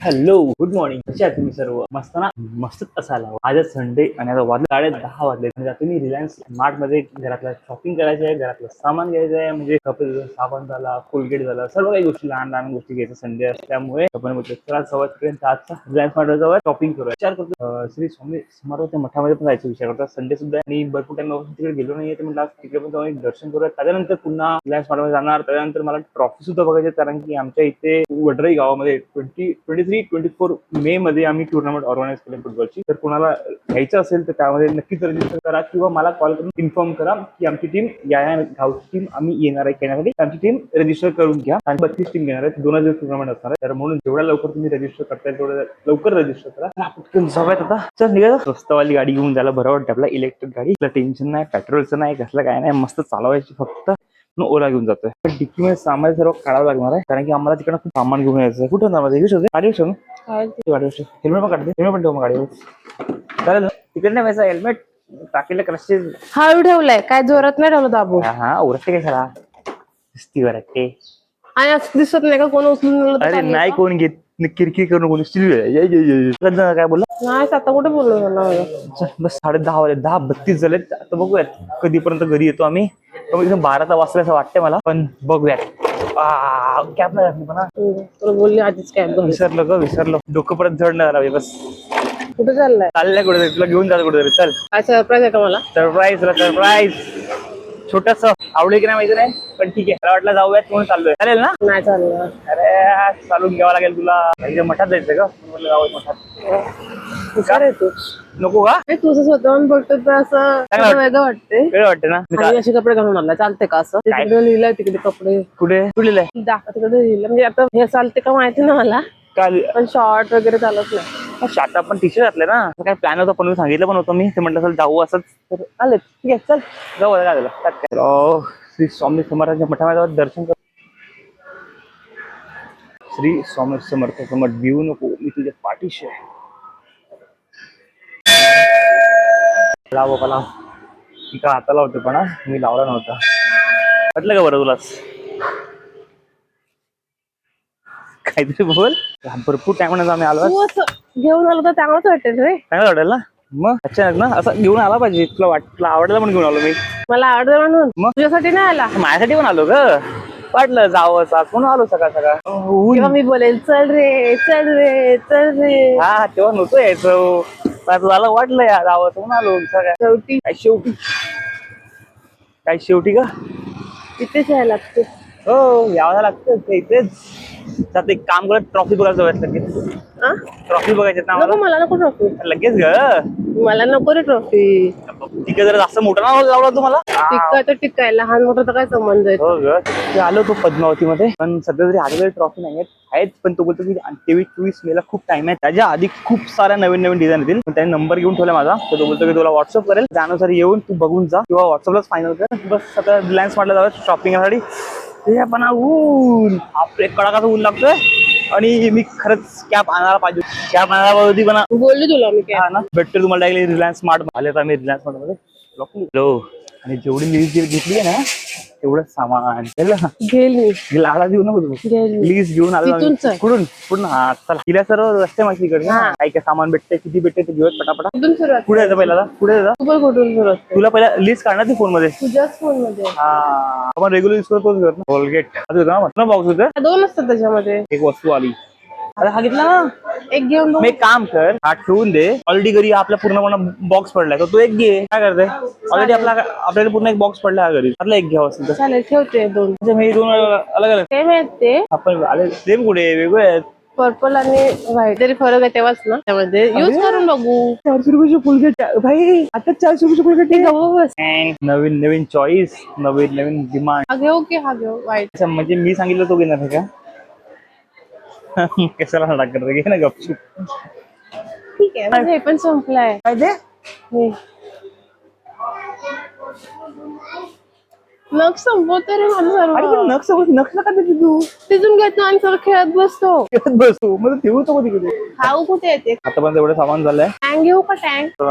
Hello, good morning. कसे आहात तुम्ही सर्व? मस्त ना? मस्तच असायला हवं. आजच संडे आणि आता वाजले 10:30 वाजले. म्हणजे आता मी रिलायन्स स्मार्ट मध्ये घरातला शॉपिंग करायचं आहे, घरातलं सामान घ्यायचं आहे. म्हणजे कपडे, साबण झाला, कोलगेट झाला, सर्व काही गोष्टी लहान लहान गोष्टी घ्यायचं संडे असल्यामुळे आपण बोलतो चला सवाजपर्यंत आजचा रिलायन्स स्मार्ट जाऊया शॉपिंग करूया. विचार करतो श्री स्वामी समर्थाच्या मठामध्ये पण जायचा विचार करतो. संडे सुद्धा आणि भरपूर टाइम तिकडे गेलो नाहीये, तर म्हटलं तिकडे पण जाऊन एक दर्शन करूया. त्याच्यानंतर पुन्हा रिलायन्स स्मार्ट मध्ये जाणार. त्याच्यानंतर मला ट्रॉफी सुद्धा बघायची, कारण की आमच्या इथे वडराई गावामध्ये 23-24 मे मध्ये आम्ही टुर्नामेंट ऑर्गनाईज केले फुटबॉलची. तर कुणाला घ्यायचं असेल तर त्यामध्ये नक्कीच रजिस्टर करा किंवा मला कॉल करून इन्फॉर्म करा की आमची टीम या गावची टीम आम्ही येणार आहे खेळण्यासाठी. आमची टीम रजिस्टर करून घ्या. आणि 32 टीम घेणार आहे. 2 दिवस टुर्नामेंट असणार आहे. तर म्हणून जेवढ्या लवकर तुम्ही रजिस्टर करताय तेवढं लवकर रजिस्टर करा. पटकन जाऊयात आता. चल निघा. स्वस्तवाली गाडी घेऊन जायला बरं वाटतं. आपला इलेक्ट्रिक गाडी, टेन्शन नाही, पेट्रोलचं नाही, कसलं काय नाही, मस्त चालवायची फक्त. ओला घेऊन जातोय. पण डिक्कीमध्ये सामान सर्व काढावं लागणार आहे, कारण की आम्हाला तिकडे खूप सामान घेऊन यायचं. कुठं गाडी ठेवून हेल्मेट पण काढते. हेल्मेट पण ठेवू मग गाडीवर. चालेल ना? तिकडे नाही व्हायचं हेल्मेट टाकीला क्रशचे हळू ठेवलाय, काय जोरात नाही ठेवलं दाबू. हा उरते काय सरा ती वरते. आणि असं दिसत नाही का कोण उचलून नेलं तर अरे चालेल नाही का? कोण घेत, किरकिर करून कोणी काय बोला. नाही आता कुठे बोललो मला. बस 10:30 वाजले, 10:32 झालेत. आता बघूयात कधीपर्यंत घरी येतो आम्ही. एकदम 12 वाजता असं वाटतंय मला, पण बघूयात. कॅब नाही घातली पण. तुला बोलली आधीच कॅब विसरलो. डोकं परत जड नाही झाला बस. कुठे चाललाय? चाललंय कुठे, तुला घेऊन जातो कुठेतरी. चल. काय सरप्राईज आहे का मला? सरप्राईज छोटस. आवडेल की नाही माहिती नाही, पण ठीक आहे. मला वाटलं जाऊयात म्हणून चाललोय. चालेल ना? नाही चाललं. अरे चालून घ्यावं लागेल तुला. मठात जायचं का? मठात हुशार आहे तू. नको का? तुझं स्वतःहून बघतो तर असं वेगळं वाटते. वेळ वाटते ना. आणि असे कपडे घालून आला चालते का असं? तिकडे लिहिलंय तिकडे कपडे. कुठे लिहिलंय? दाखवा तिकडे लिहिलं. म्हणजे आता हे चालते का माहिती ना मला, काल पण शॉर्ट वगैरे चालत नाही. शाटा आपण टी शर्ट घातले ना. काय प्लॅन होता, पण सांगितलं पण होतं मी. ते म्हटलं चल जाऊ असंच. तर आले. ठीक आहे चल जाऊ. काय झालं? श्री स्वामी समर्थांच्या मठामध्ये दर्शन कर. श्री स्वामी समर्थांचं मठ भिवू नको, मी तुझ्या पाठीशी आहे. लाव बाबा लाव. मी का हाताला होते पण मी लावला नव्हता. वाटलं का बरं तुलाच? काहीतरी बोल. भरपूर टाइम आम्ही आलो. तू असं घेऊन आलो तर चांगलंच वाटेल रे. चांगलं वाटेल ना. मग अचानक ना असं घेऊन आला पाहिजे. तुला आवडलं म्हणून घेऊन आलो मी. मला आवडतं म्हणून. मग तुझ्यासाठी नाही आला. माझ्यासाठी पण आलो ग. वाटलं जावं म्हणून आलो सकाळ सकाळ. तेव्हा मी बोलेल चल रे चल रे चल रे. हा तेव्हा नव्हतं यायचं. झालं वाटलं यार जावं म्हणून आलो सगळ्या. शेवटी काय शेवटी का? इथेच यायला लागते. हो यावं लागतं इथेच. त्यात एक काम करत, ट्रॉफी बघायला जाऊयात लगेच. ट्रॉफी बघायची ना नको मला नको ट्रॉफी. लगेच ग. मला नको रे ट्रॉफी. तिकडे जर जास्त मोठा ना लावला तुम्हाला. टिक्का तर टिक्का आहे, लहान मोठा तर काय संबंध आहे. हो ग. ते आलो तो पद्मावती मध्ये, पण सध्या तरी आलेले ट्रॉफी नाही आहेत. पण तो बोलतो की 23-24 मेला खूप टाइम आहे. त्याच्या आधी खूप साऱ्या नवीन डिझाईन येतील. त्याने नंबर घेऊन ठेवला माझा. तर तो बोलतो की तुला व्हॉट्सअप करेल, त्यानुसार येऊन तू बघून जा किंवा व्हॉट्सअपलाच फायनल कर. बस आता रिलायन्स स्मार्टला जाऊया शॉपिंगसाठी. ते पण ऊन, आपले कडाकाचं ऊन लागतोय. आणि मी खरंच कॅब आणायला पाहिजे. कॅब आणायला पाहिजे पण बोलली तुला मी काय ना भेटतो तुम्हाला डायरेक्ट रिलायन्स स्मार्ट आले. तर आम्ही रिलायन्स स्मार्ट मध्ये हॅलो. आणि जेवढी लिस्ट घेतली आहे ना तेवढं सामान घेईल मी. लाडा देऊ नको तू. लिस्ट घेऊन आलो कुठून कुठून. हा चला. तिला सर्व रस्ते माहिती इकडे. काय काय सामान भेटते, किती भेटते ते घेऊयात पटापटा. कुठून सुरुवात? पुढे जायचं पहिला. पुढे जा. तू पण कुठून सुरुवात? तुला पहिला लिस्ट काढणार ती फोन मध्ये. तुझ्याच फोन मध्ये. हा आपण रेग्युलर यूज करतोच ना. कोलगेट बॉक्स होतं. 2 असतात त्याच्यामध्ये. एक वस्तू आली. अरे हा घेतला ना. एक घेऊन बघ. मी एक काम कर, हा ठेवून दे. ऑलरेडी घरी आपला पूर्ण बॉक्स पडलाय, तर तू एक घे. काय करते? ऑलरेडी आपल्याला पूर्ण एक बॉक्स पडला घरी. आपला एक घ्यावा असेल तर चालेल ठेवते 2. मी 2 अलग अलग. सेम आहेत ते. आपण आले सेम कुठे वेगळे आहेत. पर्पल आणि व्हाईट तरी फरक आहे तेव्हाच ना त्यामध्ये. यूज करून बघू. 400 रुपयाचे कोलगेट भाई. आता 400 रुपयाचे कोलगेट. नवीन चॉईस, नवीन डिमांड. हा घेऊ की हा घेऊ व्हाईट. म्हणजे मी सांगितलं तो घेणार आहे का? कशाला नाटक करते, घे ना गपचूप. ठीक आहे. म्हणजे हे पण संपलाय. काय ते? नख संपवतो रे माझं सर्व. अरे पण नख सोबत नख नका देते तू. तिथून घेतो आणि सगळं खेळत बसतो. खेळत बसतो मग ठेवू नको तिकडे. खाऊ कुठे येते? आता पण एवढं सामान झालंय. टँक घेऊ का टँक?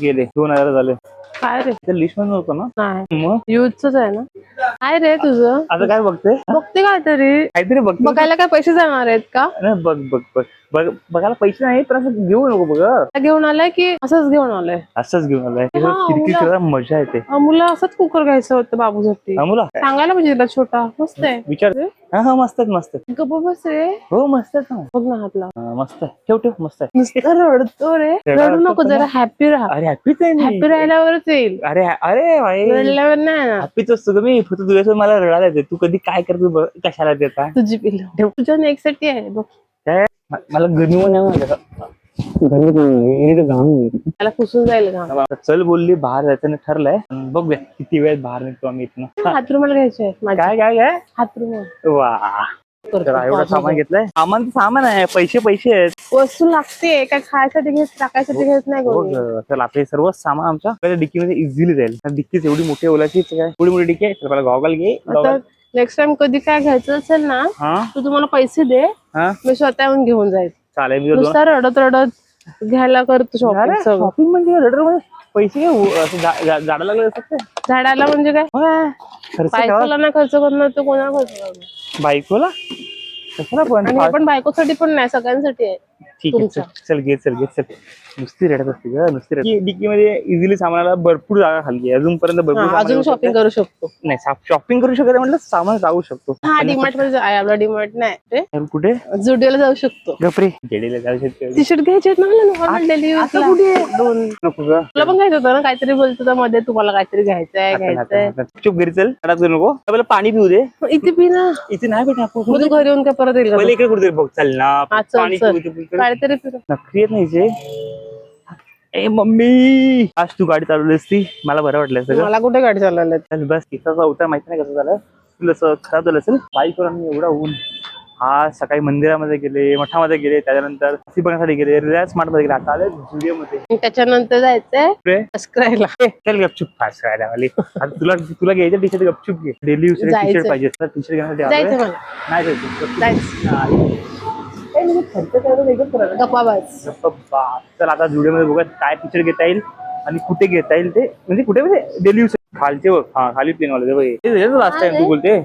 गेले 2000 झाले. काय रे? त्या लिस्ट मध्ये नव्हतं ना. नाही मग युजच आहे ना. काय रे तुझं? आता काय बघते बघते काय तरी. काहीतरी बघते. बघायला काय पैसे जाणार आहेत का? नाही बघ बघ बघ बघ बघायला पैसे नाही पण असं घेऊ नको बघ. घेऊन आलाय की असंच घेऊन आलाय? असंच घेऊन आलाय. हा, खिडकी मुलं. खेळायला मजा येते. मुलं असंच कुकर घ्यायचं होतं बाबूसाठी. मुला सांगायला म्हणजे तिला छोटा मस्त आहे. विचार. हा हा मस्त आहेत मस्त आहेत. गप्प बस रे. हो मस्त आहेत ना. बघ ना हातला. मस्त आहे. ठेव ठेव मस्त आहे. नुसतं रडतो रे. रडायला रडू नको पण जरा हॅपी राहा. अरे हॅपीच आहे मी. हॅपी राहिल्यावरच येईल. अरे अरे भाई रडल्यावर नाही ना. हॅपीच असतो मी. फक्त तुझ्यासोबत मला रडायला येते. तू कधी काय करतो कशाला देता. तुझी पिल्लू तुझ्या नेक्स्ट साठी आहे बघ. काय मला गरमी पण नाही माहिती का. त्याला पुसून जाईल का? चल बोलली बाहेर जायचं ठरलंय. बघूया किती वेळ बाहेर निघतो आम्ही इथनं. हातरुमाल घ्यायचे काय काय काय हातरुमाल. वा एवढं सामान घेतलंय. सामान सामान आहे. पैसे पैसे आहेत. वस्तू लागते काय खायसाठी घेत टाकायसाठी घेत नाही कोणी. चल आपले सर्व सामान आमच्या डिक्कीमध्ये इझिली जाईल. डिक्कीच एवढी मोठी ओलाची काय एवढी मोठी डिक्की आहे. मला गॉगल घे. आता नेक्स्ट टाइम कधी काय घ्यायचं असेल ना तू तुम्हाला पैसे दे. मी स्वतः येऊन घेऊन जाईल. चालेल. मी नुसता रडत रडत घ्यायला करतो शॉपिंग. शॉपिंग म्हणजे रडर मध्ये पैसे झाडा लागले असतात. झाडाला म्हणजे काय? बायकोला नाही खर्च करणार तर कोणाला खर्च करणार? बायकोला कशाला पण. आणि आपण बायकोसाठी पण नाही सगळ्यांसाठी आहे. ठीक आहे चल घे चल घे चल. नुसती रडत असते ग नुसती रडत. डिक्की मध्ये इझिली सामानाला भरपूर जागा खाली आहे. अजूनपर्यंत भरपूर अजून शॉपिंग करू शकतो. नाही शॉपिंग करू शकत म्हटलं सामान जाऊ शकतो. हा डीमार्ट मध्ये आहे आपला. डीमार्ट नाही कुठे जुडिओला जाऊ शकतो. गपरे जेडीला जाऊ शकतो. टी शर्ट घ्यायचे आहेत ना नॉर्मल डेली यूजला. दोन नको ग. तुला पण घ्यायचं होतं ना काहीतरी बोलतो मध्ये तुम्हाला काहीतरी घ्यायचंय. चुप घरी चल. रडत नको. आपल्याला पाणी पिऊ दे. इथे पी ना. इथे नाही भेटा. मग तू घरी येऊन काय परत येईल पहिले इकडे कुठे बघ चल ना. पाणी काहीतरी फिर. नक्की येत नाही. ए मम्मी आज तू गाडी चालवली असती मला बरं वाटलं सगळं. मला कुठे गाडी चालवलं. चल बस तिचा उतार माहिती नाही कसं झालं. तुला असं खराब झालं असेल. बाईकवर आम्ही एवढा ऊन. आज सकाळी मंदिरामध्ये गेले मठामध्ये गेले त्याच्यानंतर बघण्यासाठी गेले. रिलायन्स स्मार्ट मध्ये गेले. आता आले जुडिओ मध्ये. त्याच्यानंतर जायचंय करायला. चल गपचूप फास्ट करायला वाली. आता तुला घ्यायचं टी शर्ट गपचूप घे. डेली यूज टी शर्ट पाहिजे. टी शर्ट घेण्यासाठी जायचं मला. नाही जायचं. चल आता जुडिओ मध्ये बघा काय टी शर्ट घेता येईल आणि कुठे घेता येईल ते. म्हणजे कुठे म्हणजे डेली यूज खालचे बघ. हा खाली प्लेन वाले लास्ट टाइम तू बोलते.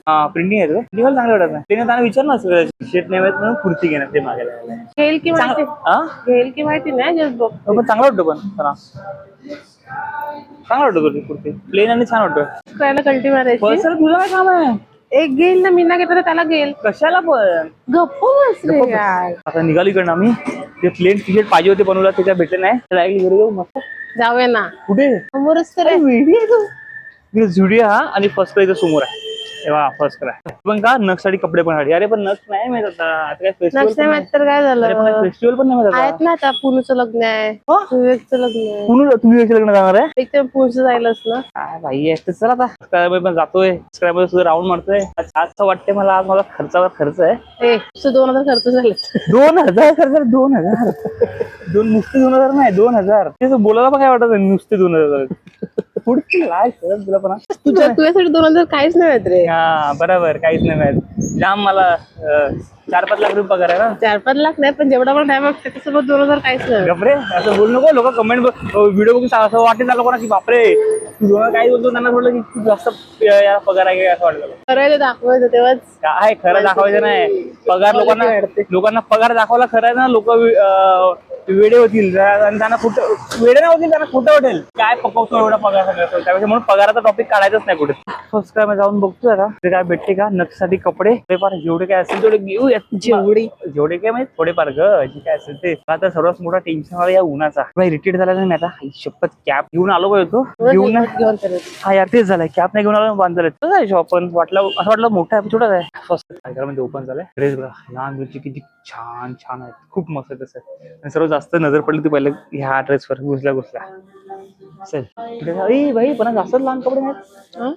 हा प्रिंटिंग आहे निघाल चांगलं वाटत नाही. प्लेन त्यांना विचार ना टी शर्ट नाही म्हणून कुर्ती घेणार ते मागायला. घेईल की माहिती घेईल की माहिती नाही पण चांगला वाटतो. पण चांगला वाटतो तो कुर्ती प्लेन आणि छान वाटतो. कल्टी मारायची. तुझं काय काम आहे? एक घेईल ना मी ना घेतलं त्याला घेईल. कशाला पण गप्प बस रे यार. आता निघाली इकडनं आम्ही. ते प्लेन टी शर्ट पाहिजे होते बनवला त्याच्या भेटले नाही. घरी जाऊ मस्त. जाऊया ना. कुठे? समोरच तर जुडिओ हा आणि फर्स्ट क्राय समोर आहे. फर्स्ट क्राय पण का नक्स साठी कपडे पण अरे पण नक्स नाही माहित आता काय फेस्टिवल तर काय झालं. फेस्टिवल पण नाही माहित आहेत ना आता पुनूचं लग्न आहे. विवेकचं लग्न आहे. तुम्ही लग्न जाणार आहे. एक तर पुनचं जायलाच ना. काय भाई चल आता सबस्क्रायबर पण जातोय. सबस्क्रायबर सुद्धा राऊंड मारतोय. आज वाटतंय मला आज मला खर्चावर खर्च आहे. 2000 खर्च झाले. 2000 खर्च. 2000 नुसते 2000 नाही 2000. ते बोलायला पण काय वाटत नाही नुसते 2000. पुढची लाय करत तुला पण तुझ्यासाठी 2000 काहीच नाही माहित रे. हा बरोबर काहीच नाही माहित. जाम मला 4-5 लाख रुपये पगार आहे ना. 4-5 लाख नाही पण जेवढा पण टाइम त्याच्यासोबत 2000 काहीच नाही. गपरे असं बोलू नको. लोक कमेंट व्हिडिओ बघून असं वाटेल ना लोकांना की बापरे तू काय बोलतो. त्यांना थोडं की खूप जास्त पगार आहे असं वाटलं. खरं दाखवायचं तेव्हाच काय खरं दाखवायचं नाही. पगार लोकांना पगार दाखवायला खरं आहे ना. लोक वेडे होतील आणि त्यांना कुठं वेडे नाही होतील. त्यांना कुठं वाटेल काय पकवतो एवढा पगार सगळं. त्यापेक्षा म्हणून पगाराचा टॉपिक काढायचाच नाही कुठे. फर्स्ट क्राय जाऊन बघतो आता ते काय भेटते का. नक्कीसाठी कपडे थोडेफार जेवढे काय असेल तेवढे घेऊ. जेवढे काय माहिती थोडेफार ग जे काय असेल ते. आता सर्वात मोठा टेन्शन आला या उन्हाचा. रिटेट झाला नाही आता. शपथ कॅप घेऊन आलो होतो. घेऊन हा यार तेच झालंय. कॅप नाही घेऊन आलो बांधलं शॉप. पण वाटलं असं वाटलं मोठा आहे छोटाच आहे. फर्स्ट मध्ये ओपन झालाय. ड्रेस बघा लहान मुलीची किती छान छान आहेत. खूप मस्त आहे तसं. सर्व जास्त नजर पडली ती पहिले ह्या ड्रेसवर घुसला चल भाई पण जास्त लहान कपडे नाहीत.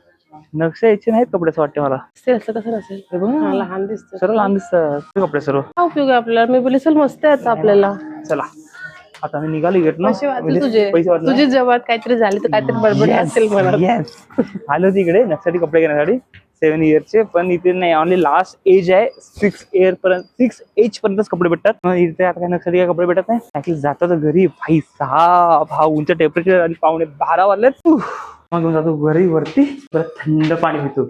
नक्षा यायचे नाहीत कपडे असं वाटते मला. कसं नसेल लहान दिसत. सर्व लहान दिसतात कपडे सर्व. उपयोग आहे आपल्याला. मी बोली चल मस्त आहे आपल्याला. चला आता आम्ही निघालो गेट ना, पैसे वाचले म्हणजे तुझे, पैसे वाचले. तुझे जवळ काहीतरी झाले तर काहीतरी बडबड असेल मला. Yes. आलो तिकडे नक्साठी कपडे घेण्यासाठी 7 इयरचे, पण इथे नाही, ऑनली लास्ट एज आहे 6 इयर पर्यंत, 6 एज पर्यंतच कपडे भेटतात. मग इथे आता काय नक्साठी काय कपडे भेटत नाही. ऍटलीस्ट जातो तर घरी भाई 6 उंच टेम्परेचर आणि 11:15 वाजलेत. मग घेऊन जातो घरी वरती, परत थंड पाणी पितो.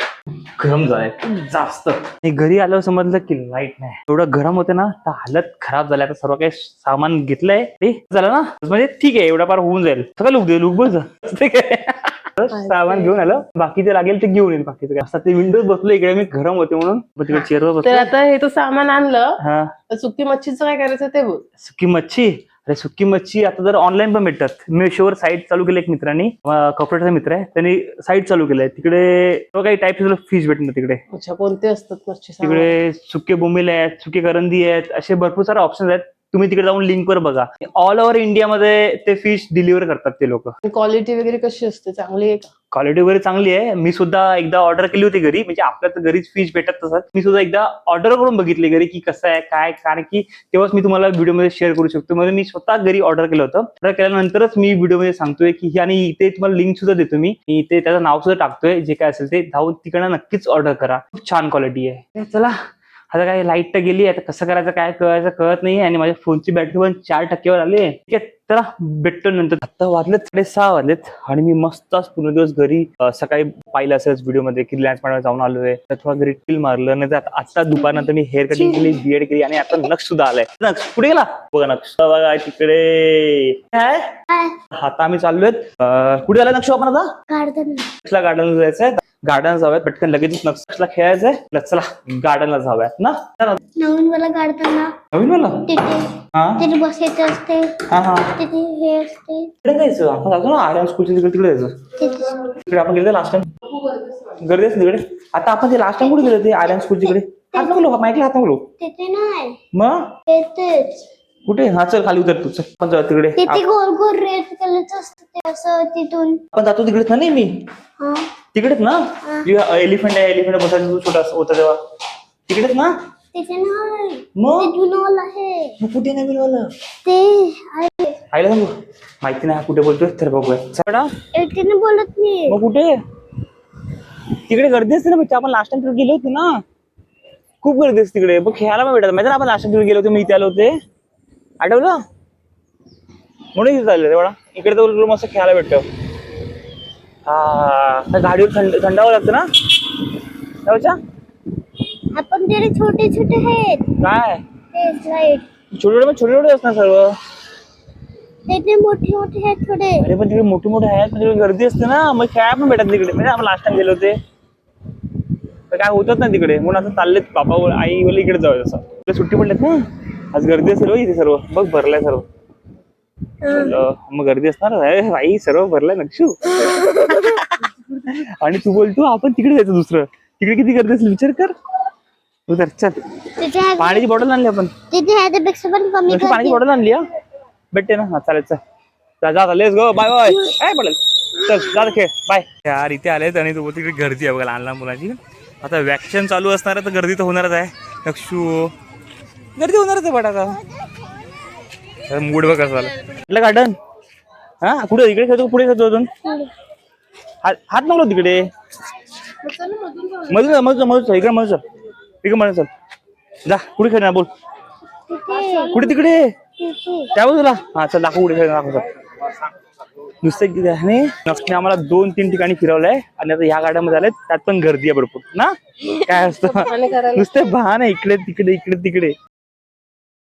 गरम झालंय खूप जास्त. आणि घरी आल्यावर समजलं की लाईट नाही, एवढं गरम होते ना तर हालत खराब झाली. आता सर्व काही सामान घेतलंय ते झालं ना, म्हणजे ठीक आहे, एवढा पार होऊन जाईल. सगळं लुक दे लुक बघ ठीक आहे. सामान घेऊन आलं, बाकी जे लागेल ते घेऊन येईल. बाकीचं काय असं ते विंडोज बसलो इकडे मी, गरम होते म्हणून तिकडे चेअरवर तर बसलो. आता हे तू सामान आणलं, हा, तर सुकी मच्छीचं काय करायचं ते बोल. सुकी मच्छी. अरे सुकी मच्छी आता जर ऑनलाईन पण भेटतात. मेशोवर साईट चालू केली एक मित्रांनी, कॉर्पोरेटचा मित्र आहे, त्यांनी साईट चालू केलंय. तिकडे काही टाईप फिश भेटणार तिकडे. अच्छा, कोणते असतात मच्छी? तिकडे सुके बोंबील आहेत, सुके करंदी आहेत, असे भरपूर सारे ऑप्शन आहेत. तुम्ही तिकडे जाऊन लिंक वर बघा. ऑल ओव्हर इंडियामध्ये ते फिश डिलिव्हर करतात ते लोक. क्वालिटी वगैरे कशी असते, चांगली आहे का? क्वालिटी वगैरे चांगली आहे. मी सुद्धा एकदा ऑर्डर केली होती घरी, म्हणजे आपल्या तर घरीच फिश भेटत तसंच. मी सुद्धा एकदा ऑर्डर करून बघितली घरी की कसं आहे काय, कारण की तेव्हाच मी तुम्हाला व्हिडिओमध्ये शेअर करू शकतो. म्हणजे मी स्वतः घरी ऑर्डर केलं होतं. ऑर्डर केल्यानंतरच मी व्हिडिओमध्ये सांगतोय की, आणि इथे तुम्हाला लिंक सुद्धा देतो मी इथे, त्याचं नाव सुद्धा टाकतोय. जे काय असेल ते जाऊन तिकडनं नक्कीच ऑर्डर करा, खूप छान क्वालिटी आहे. चला आता काय लाईट तर गेली, आता कसं करायचं काय करायचं कळत नाही. आणि माझ्या फोनची बॅटरी पण 4% आली. ठीक आहे, चला भेटतो नंतर. आता वाजलेत 6:30 वाजलेत आणि मी मस्तच पूर्ण दिवस घरी, सकाळी पाहिलं असेल व्हिडिओमध्ये की रिलायन्स मार्टमध्ये जाऊन आलोय, तर थोडा घरी टिल मारलं. नाही तर आता दुपारनंतर मी हेअर कटिंग केली, बिएड केली, आणि आता नक्ष सुद्धा आलाय. नक्ष कुठे गेला बघा, नक्ष बघा तिकडे काय. आता आम्ही चाललोय, कुठे झाला नक्ष आपण आता गार्डनला जायचंय. गार्डन जाऊयात पटकन, लगेच नक्षला खेळायचंय. चला गार्डनला जाऊयात ना. नवीन वाला गार्डन ना, नवीन मला तिथे बसायचं असते, तिथे हे असते. तिकडे जायचं आपण, जातो ना आर्यन स्कूलच्या तिकडे जायचं. तिकडे आपण गेलो लास्ट टाइम, गर्दी असते तिकडे. आता आपण ते लास्ट टाइम कुठे गेलो ते आर्यन स्कूल तिकडे? हात नको माईकला हात नको. तिथे नाही, मग तिथेच. कुठे? हा चल खाली उतर तू, चल आपण जाऊ तिकडे. तिथे गोल गोल रेड कलरचं असतं ते, असं तिथून आपण जातो तिकडेच ना नेहमी, हा तिकडेच ना. एलिफंट आहे, एलिफंट बसायचं तू छोटा होता तेव्हा, तिकडेच ना. तिथे नाही, मग ते जुनं वालं आहे. मग कुठे नवीन वाला ते आहे. आईला सांगू माहिती नाही कुठे बोलतोय, तर बघूया. चला एकटीने बोलत नाही. मग कुठे? तिकडे गर्दी असते ना, म्हणजे आपण लास्ट टाइम तिकडे गेलो होते ना, खूप गर्दी असते तिकडे. बघ खेळायला पण भेटत. माहिती ना आपण लास्ट टाइम तिकडे गेलो होते, मी इथे आलो होते, आठवलं म्हणून इथे चाललं तेवढा. इकडे तर मस्त खेळायला भेटतं. हा गाडीवर थंडावं लागतं ना त्याच्या. आपण तिथे छोटे छोटे आहेत काय ते स्लाइड, छोटे छोटे असणार सर्व. तिथे मोठे मोठे आहेत थोडे. अरे पण तिकडे मोठे मोठे आहेत, तिकडे गर्दी असते ना, मग खेळायला पण भेटत तिकडे. म्हणजे आपण लास्ट टाइम गेलो होते तर काय होतच नाही तिकडे, म्हणून आता चाललेत बाबा आई बोल इकडे जाऊ. असं सुट्टी पडलेत ना, आज गर्दी असेल इथे सर्व. बघ भरलाय सर्व. मग गर्दी असणार बाई, सर्व भरलाय नक्षू. आणि तू बोलतो आपण तिकडे जायचं दुसरं, तिकडे किती गर्दी असेल विचार कर. तू तर चल, तिथे पाण्याची बॉटल आणली आपण, तिथे ह्याच्यापेक्षा पण कमी पाण्याची बॉटल आणली. हा भेटते ना, हा चालेल. चल जा, लेट्स गो, बाय बाय. काय पडेल, चल जा खेळ, बाय. यार इथे आलेत आणि तू तिकडे गर्दी आहे बघा लहान लहान मुलांची. आता वॅक्सिन चालू असणार आहे तर गर्दी तर होणारच आहे लक्षू, गर्दी होणारच आहे. बट आता मूड बघ कसं झालं. कुठलं गार्डन? हा कुठे? इकडे खेळतो पुढे खेळतो अजून? हात नको तिकडे, मधून मधून इकडे मधून चल, इकडे मधून चल. जा कुठे खेळणार बोल, कुठे तिकडे त्या बाजूला. हा चल दाखव कुठे खेळणार, दाखव चल. नुसतं नक्कीने आम्हाला 2-3 ठिकाणी फिरवलंय आणि आता ह्या गाड्यामध्ये आलेत, त्यात पण गर्दी आहे भरपूर ना. काय असतं नुसते बहाणे इकडे तिकडे इकडे तिकडे.